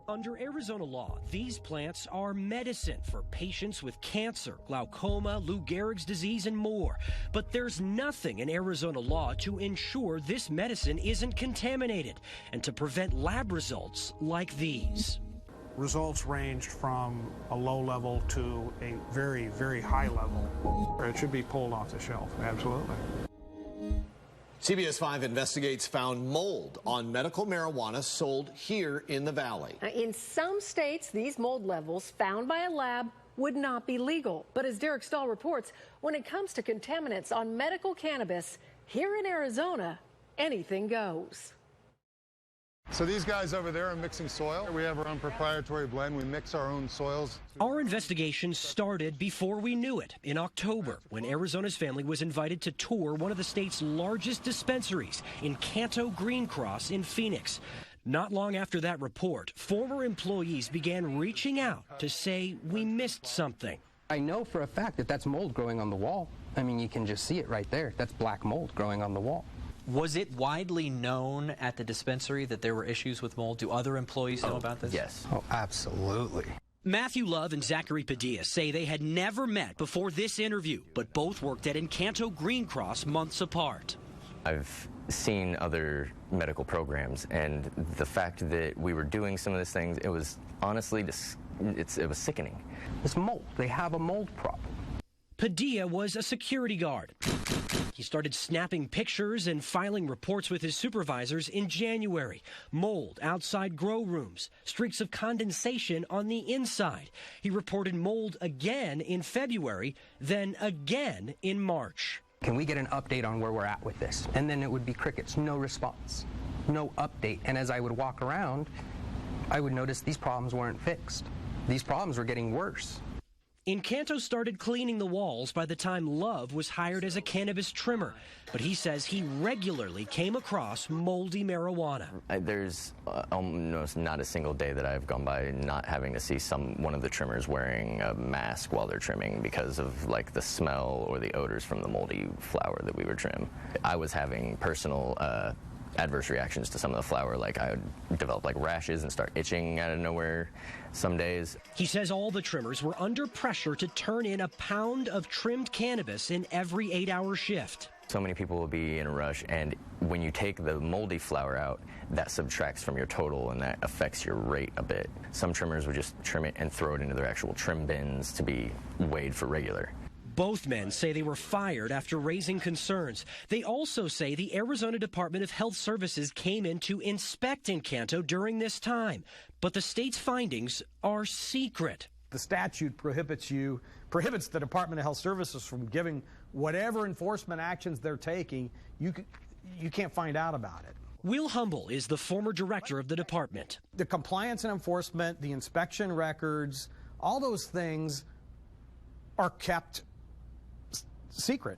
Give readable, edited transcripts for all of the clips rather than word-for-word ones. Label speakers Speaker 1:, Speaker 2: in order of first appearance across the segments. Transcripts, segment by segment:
Speaker 1: Under Arizona law, these plants are medicine for patients with cancer, glaucoma, Lou Gehrig's disease, and more. But there's nothing in Arizona law to ensure this medicine isn't contaminated and to prevent lab results like these.
Speaker 2: Results ranged from a low level to a very, very high level. It should be pulled off the shelf, absolutely.
Speaker 3: CBS 5 Investigates found mold on medical marijuana sold here in the Valley.
Speaker 4: In some states, these mold levels found by a lab would not be legal. But as Derek Stahl reports, when it comes to contaminants on medical cannabis, here in Arizona, anything goes.
Speaker 5: So these guys over there are mixing soil. We have our own proprietary blend. We mix our own soils.
Speaker 1: Our investigation started before we knew it in October, when Arizona's family was invited to tour one of the state's largest dispensaries in Canto Green Cross in Phoenix. Not long after that report, former employees began reaching out to say we missed something.
Speaker 6: I know for a fact that that's mold growing on the wall. I mean, you can just see it right there. That's black mold growing on the wall.
Speaker 7: Was it widely known at the dispensary that there were issues with mold? Do other employees know about this?
Speaker 6: Yes. Oh, absolutely.
Speaker 1: Matthew Love and Zachary Padilla say they had never met before this interview, but both worked at Encanto Green Cross months apart.
Speaker 8: I've seen other medical programs, and the fact that we were doing some of these things, it was honestly it was sickening.
Speaker 6: It's mold. They have a mold problem.
Speaker 1: Padilla was a security guard. He started snapping pictures and filing reports with his supervisors in January. Mold outside grow rooms, streaks of condensation on the inside. He reported mold again in February, then again in March.
Speaker 6: Can we get an update on where we're at with this? And then it would be crickets, no response, no update. And as I would walk around, I would notice these problems weren't fixed. These problems were getting worse.
Speaker 1: Encanto started cleaning the walls by the time Love was hired as a cannabis trimmer, but he says he regularly came across moldy marijuana.
Speaker 8: There's almost not a single day that I've gone by not having to see one of the trimmers wearing a mask while they're trimming because of like the smell or the odors from the moldy flower that we would trim. I was having personal adverse reactions to some of the flour, like I would develop like rashes and start itching out of nowhere some days.
Speaker 1: He says all the trimmers were under pressure to turn in a pound of trimmed cannabis in every 8-hour shift.
Speaker 8: So many people will be in a rush, and when you take the moldy flour out, that subtracts from your total and that affects your rate a bit. Some trimmers would just trim it and throw it into their actual trim bins to be weighed for regular.
Speaker 1: Both men say they were fired after raising concerns. They also say the Arizona Department of Health Services came in to inspect Encanto during this time. But the state's findings are secret.
Speaker 2: The statute prohibits the Department of Health Services from giving whatever enforcement actions they're taking. You can't find out about it.
Speaker 1: Will Humble is the former director of the department.
Speaker 2: The compliance and enforcement, the inspection records, all those things are kept secret.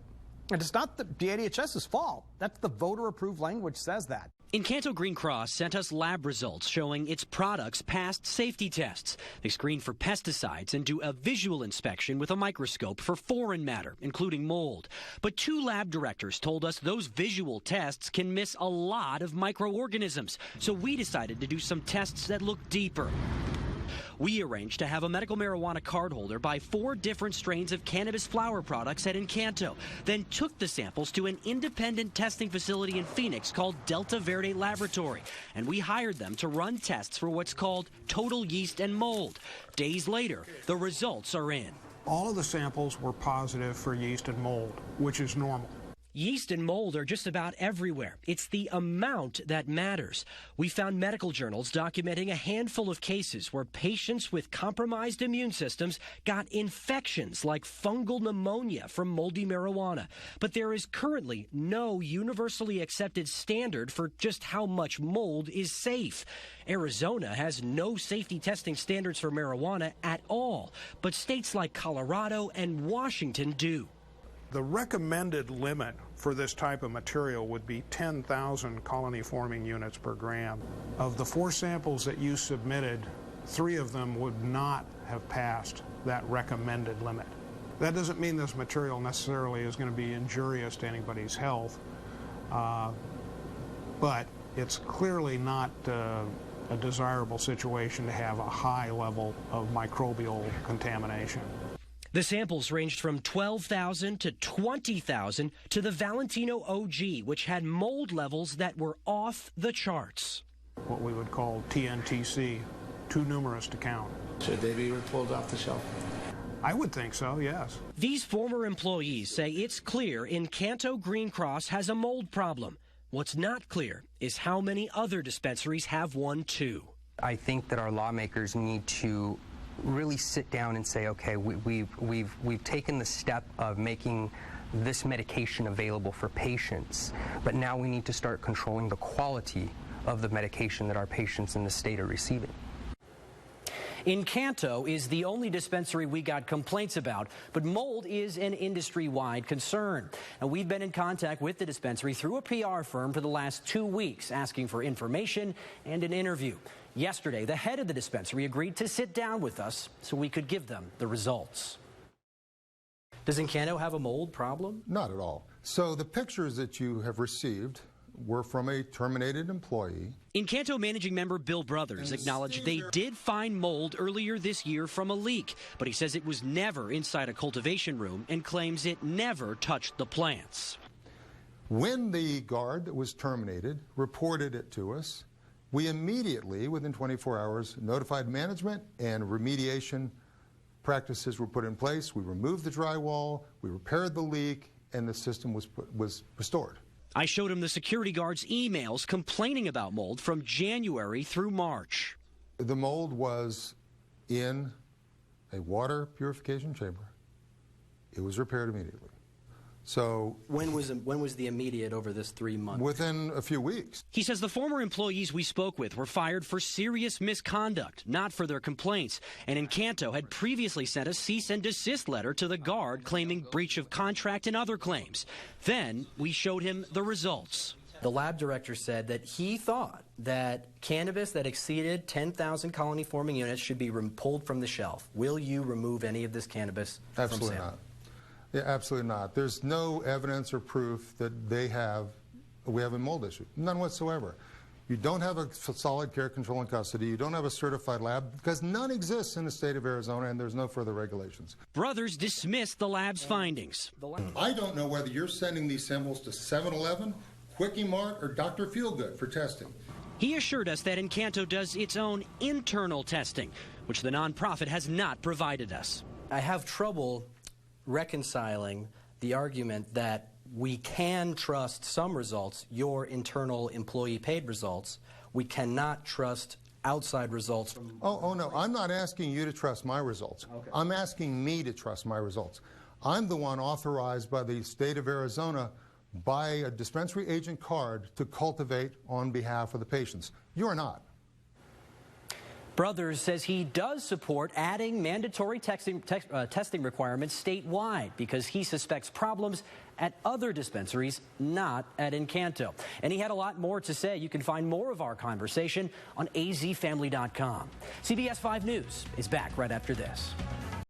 Speaker 2: And it's not the ADHS's fault. That's the voter-approved language says that.
Speaker 1: Encanto Green Cross sent us lab results showing its products passed safety tests. They screen for pesticides and do a visual inspection with a microscope for foreign matter, including mold. But 2 lab directors told us those visual tests can miss a lot of microorganisms. So we decided to do some tests that look deeper. We arranged to have a medical marijuana cardholder buy 4 different strains of cannabis flower products at Encanto, then took the samples to an independent testing facility in Phoenix called Delta Verde Laboratory, and we hired them to run tests for what's called total yeast and mold. Days later, the results are in.
Speaker 2: All of the samples were positive for yeast and mold, which is normal.
Speaker 1: Yeast and mold are just about everywhere. It's the amount that matters. We found medical journals documenting a handful of cases where patients with compromised immune systems got infections like fungal pneumonia from moldy marijuana. But there is currently no universally accepted standard for just how much mold is safe. Arizona has no safety testing standards for marijuana at all, but states like Colorado and Washington do.
Speaker 2: The recommended limit for this type of material would be 10,000 colony-forming units per gram. Of the 4 samples that you submitted, 3 of them would not have passed that recommended limit. That doesn't mean this material necessarily is going to be injurious to anybody's health, but it's clearly not a desirable situation to have a high level of microbial contamination.
Speaker 1: The samples ranged from 12,000 to 20,000 to the Valentino OG, which had mold levels that were off the charts.
Speaker 2: What we would call TNTC, too numerous to count.
Speaker 9: Should they be pulled off the shelf?
Speaker 2: I would think so, yes.
Speaker 1: These former employees say it's clear Encanto Green Cross has a mold problem. What's not clear is how many other dispensaries have one too.
Speaker 6: I think that our lawmakers need to really sit down and say, okay, we've taken the step of making this medication available for patients, but now we need to start controlling the quality of the medication that our patients in the state are receiving.
Speaker 1: Encanto is the only dispensary we got complaints about, but mold is an industry-wide concern. And we've been in contact with the dispensary through a PR firm for the last 2 weeks, asking for information and an interview. Yesterday, the head of the dispensary agreed to sit down with us so we could give them the results. Does Encanto have a mold problem?
Speaker 5: Not at all. So the pictures that you have received were from a terminated employee.
Speaker 1: Encanto managing member Bill Brothers acknowledged they did find mold earlier this year from a leak, but he says it was never inside a cultivation room and claims it never touched the plants.
Speaker 5: When the guard that was terminated reported it to us, we immediately, within 24 hours, notified management and remediation practices were put in place. We removed the drywall, we repaired the leak, and the system was restored.
Speaker 1: I showed him the security guard's emails complaining about mold from January through March.
Speaker 5: The mold was in a water purification chamber. It was repaired immediately. So
Speaker 7: when was the immediate over this 3 months?
Speaker 5: Within a few weeks.
Speaker 1: He says the former employees we spoke with were fired for serious misconduct, not for their complaints. And Encanto had previously sent a cease and desist letter to the guard claiming breach of contract and other claims. Then we showed him the results.
Speaker 7: The lab director said that he thought that cannabis that exceeded 10,000 colony-forming units should be pulled from the shelf. Will you remove any of this cannabis from sale?
Speaker 5: Absolutely not. Yeah, absolutely not. There's no evidence or proof that we have a mold issue. None whatsoever. You don't have a solid care control and custody. You don't have a certified lab because none exists in the state of Arizona and there's no further regulations.
Speaker 1: Brothers dismissed the lab's findings.
Speaker 5: I don't know whether you're sending these samples to 7-Eleven, Quickie Mart, or Dr. Feelgood for testing.
Speaker 1: He assured us that Encanto does its own internal testing, which the nonprofit has not provided us.
Speaker 7: I have trouble reconciling the argument that we can trust some results, your internal employee paid results. We cannot trust outside results.
Speaker 5: Oh no, I'm not asking you to trust my results. Okay. I'm asking me to trust my results. I'm the one authorized by the state of Arizona by a dispensary agent card to cultivate on behalf of the patients. You're not.
Speaker 1: Brothers says he does support adding mandatory testing requirements statewide because he suspects problems at other dispensaries, not at Encanto. And he had a lot more to say. You can find more of our conversation on azfamily.com. CBS 5 News is back right after this.